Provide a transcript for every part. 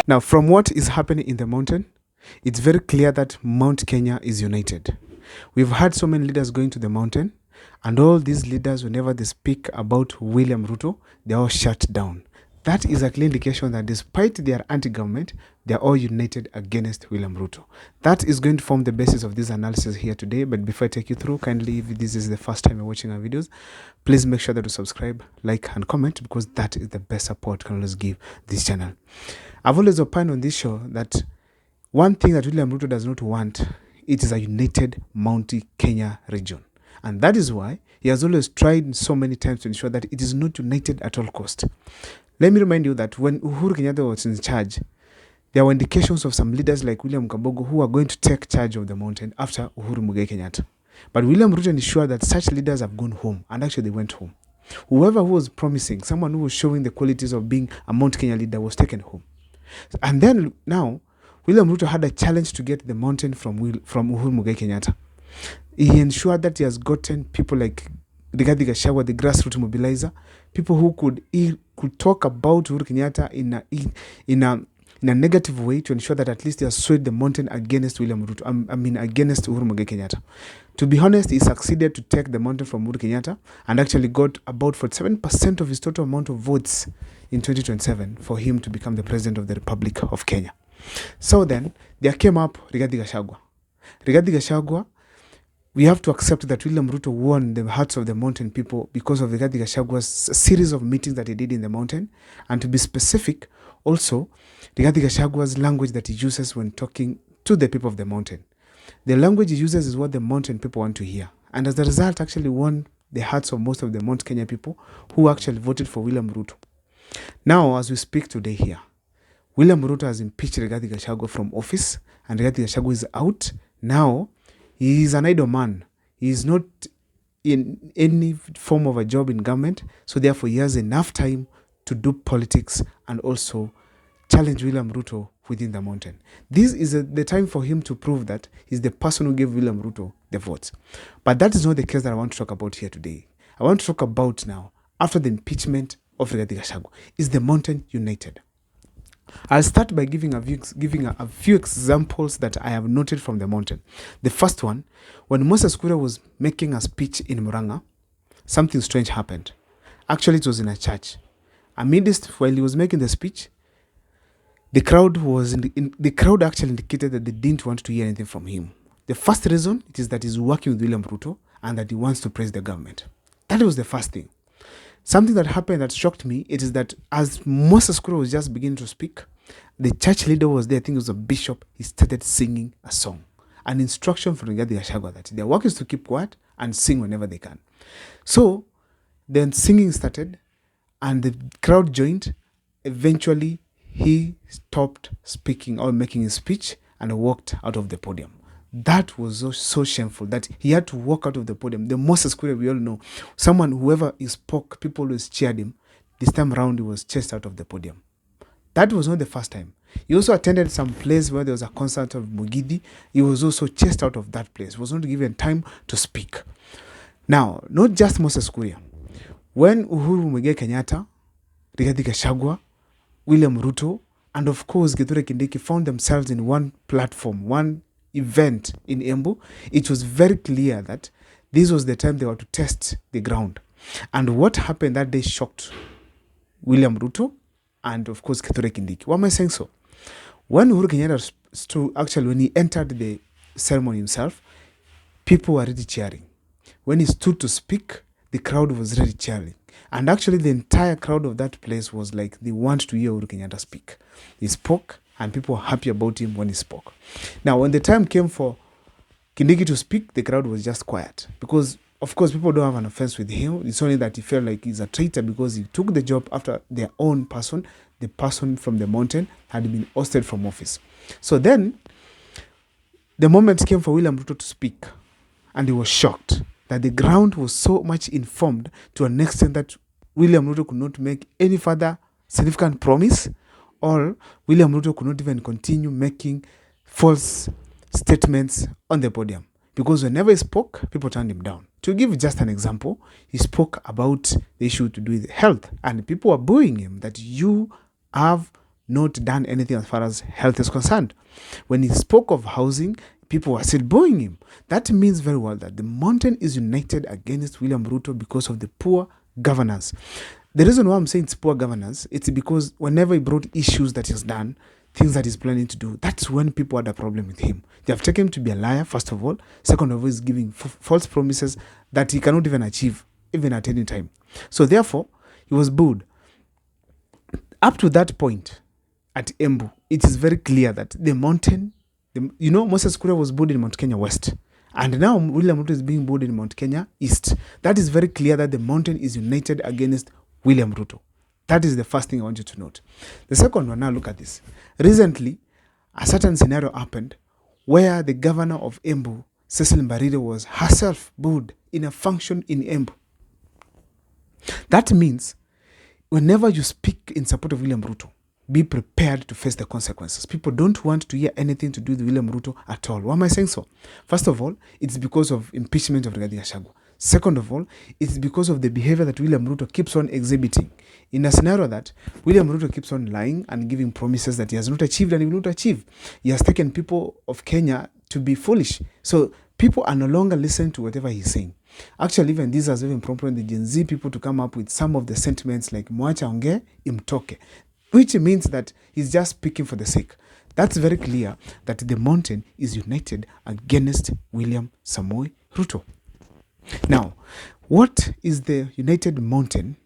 Now, from what is happening in the mountain, it's very clear that Mount Kenya is united. We've had so many leaders going to the mountain, and all these leaders, whenever they speak about William Ruto, they're all shut down. That is a clear indication that despite their anti-government, they're all united against William Ruto. That is going to form the basis of this analysis here today. But before I take you through, kindly, if this is the first time you're watching our videos, please make sure that you subscribe, like, and comment, because that is the best support can always give this channel. I've always opined on this show that one thing that William Ruto does not want, it is a united Mount Kenya region. And that is why he has always tried so many times to ensure that it is not united at all cost. Let me remind you that when Uhuru Kenyatta was in charge, there were indications of some leaders like William Kabogo who are going to take charge of the mountain after Uhuru Muigai Kenyatta. But William Ruto ensured that such leaders have gone home, and actually they went home. Whoever who was promising, someone who was showing the qualities of being a Mount Kenya leader was taken home. And then now, William Ruto had a challenge to get the mountain from Uhuru Muigai Kenyatta. He ensured that he has gotten people like Rigathi Gachagua, the grassroots mobilizer, people who could talk about Uhuru Kenyatta in a negative way to ensure that at least they have swayed the mountain against William Ruto. Against Uhuru Muigai Kenyatta. To be honest, he succeeded to take the mountain from Uhuru Kenyatta and actually got about 47% of his total amount of votes in 2027 for him to become the president of the Republic of Kenya. So then, there came up Rigathi Gachagua. Rigathi Gachagua, we have to accept that William Ruto won the hearts of the mountain people because of Rigathi Gachagua's series of meetings that he did in the mountain. And to be specific, also, Rigathi Gachagua's language that he uses when talking to the people of the mountain. The language he uses is what the mountain people want to hear. And as a result, actually won the hearts of most of the Mount Kenya people who actually voted for William Ruto. Now, as we speak today here, William Ruto has impeached Rigathi Gachagua from office, and Rigathi Gachagua is out. Now, he is an idle man. He is not in any form of a job in government, so therefore he has enough time to do politics and also challenge William Ruto within the mountain. This is the time for him to prove that he's the person who gave William Ruto the votes. But that is not the case that I want to talk about here today. I want to talk about now, after the impeachment of Rigathi Gachagua, is the mountain united? I'll start by giving a few examples that I have noted from the mountain. The first one, when Moses Kuria was making a speech in Murang'a, something strange happened. Actually, it was in a church. Amidst, while he was making the speech, the crowd actually indicated that they didn't want to hear anything from him. The first reason it is that he's working with William Ruto and that he wants to praise the government. That was the first thing. Something that happened that shocked me, it is that as Moses Kuria was just beginning to speak, the church leader was there, I think it was a bishop, he started singing a song. An instruction from Rigathi Gachagua that their work is to keep quiet and sing whenever they can. So then singing started and the crowd joined. Eventually, he stopped speaking or making his speech and walked out of the podium. That was so shameful that he had to walk out of the podium. The Moses Kuria, we all know, whoever he spoke, people always cheered him. This time around, he was chased out of the podium. That was not the first time. He also attended some place where there was a concert of Mugidi. He was also chased out of that place. He was not given time to speak. Now, not just Moses Kuria. When Uhuru Muigai Kenyatta, Rigathi Gachagua, William Ruto, and of course Kithure Kindiki found themselves in one platform, one event in Embu, it was very clear that this was the time they were to test the ground. And what happened that day shocked William Ruto and of course Kithure Kindiki. Why am I saying so? When Uhuru Kenyatta when he entered the ceremony himself, people were already cheering. When he stood to speak, the crowd was already cheering. And actually the entire crowd of that place was like, they want to hear Uhuru Kenyatta speak. He spoke and people were happy about him when he spoke. Now, when the time came for Kindiki to speak, the crowd was just quiet. Because, of course, people don't have an offense with him. It's only that he felt like he's a traitor because he took the job after their own person. The person from the mountain had been ousted from office. So then, the moment came for William Ruto to speak. And he was shocked that the ground was so much informed to an extent that William Ruto could not make any further significant promise, or William Ruto could not even continue making false statements on the podium. Because whenever he spoke, people turned him down. To give just an example, he spoke about the issue to do with health, and people were booing him that you have not done anything as far as health is concerned. When he spoke of housing, people were still booing him. That means very well that the mountain is united against William Ruto because of the poor governance. The reason why I'm saying it's poor governance, it's because whenever he brought issues that he's done, things that he's planning to do, that's when people had a problem with him. They have taken him to be a liar, first of all. Second of all, he's giving false promises that he cannot even achieve, even at any time. So therefore, he was booed. Up to that point, at Embu, it is very clear that the mountain, Moses Kuria was booed in Mount Kenya West. And now William Ruto is being booed in Mount Kenya East. That is very clear that the mountain is united against William Ruto. That is the first thing I want you to note. The second one, now look at this. Recently, a certain scenario happened where the governor of Embu, Cecil Mbarire, was herself booed in a function in Embu. That means whenever you speak in support of William Ruto, be prepared to face the consequences. People don't want to hear anything to do with William Ruto at all. Why am I saying so? First of all, it's because of impeachment of Rigathi Gachagua. Second of all, it's because of the behavior that William Ruto keeps on exhibiting. In a scenario that William Ruto keeps on lying and giving promises that he has not achieved and he will not achieve. He has taken people of Kenya to be foolish. So people are no longer listening to whatever he's saying. Actually, even this has even prompted the Gen Z people to come up with some of the sentiments like Mwacha onge imtoke, which means that he's just speaking for the sake. That's very clear that the mountain is united against William Samoei Ruto. Now, what is the united mountain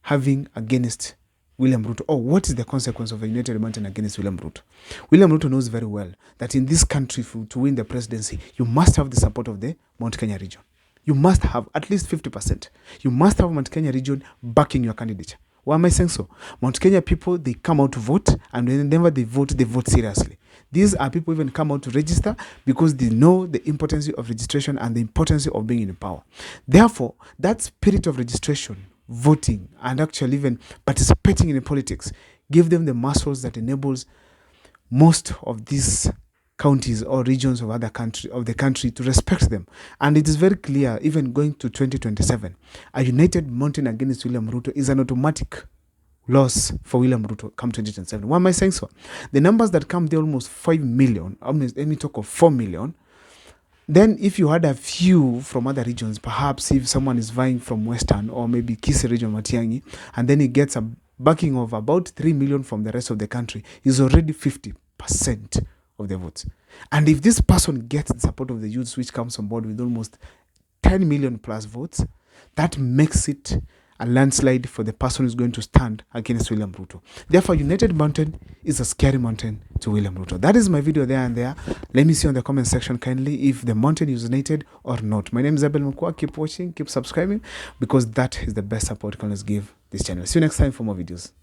having against William Ruto? Or what is the consequence of a united mountain against William Ruto? William Ruto knows very well that in this country, to win the presidency, you must have the support of the Mount Kenya region. You must have at least 50%. You must have Mount Kenya region backing your candidature. Why am I saying so? Mount Kenya people, they come out to vote, and whenever they vote seriously. These are people even come out to register because they know the importance of registration and the importance of being in power. Therefore, that spirit of registration, voting, and actually even participating in politics give them the muscles that enables most of these counties or regions of the country to respect them. And it is very clear, even going to 2027, a united mountain against William Ruto is an automatic loss for William Ruto come 2027. Why am I saying so? The numbers that come, they're almost 5 million. Let me talk of 4 million. Then if you had a few from other regions, perhaps if someone is vying from Western or maybe Kisii region, Matiang'i, and then he gets a backing of about 3 million from the rest of the country, is already 50% of the votes. And if this person gets the support of the youths, which comes on board with almost 10 million plus votes, that makes it a landslide for the person who's going to stand against William Ruto. Therefore, United Mountain is a scary mountain to William Ruto. That is my video there and there. Let me see on the comment section kindly if the mountain is united or not. My name is Abel Mukwa. Keep watching, keep subscribing, because that is the best support you can always give this channel. See you next time for more videos.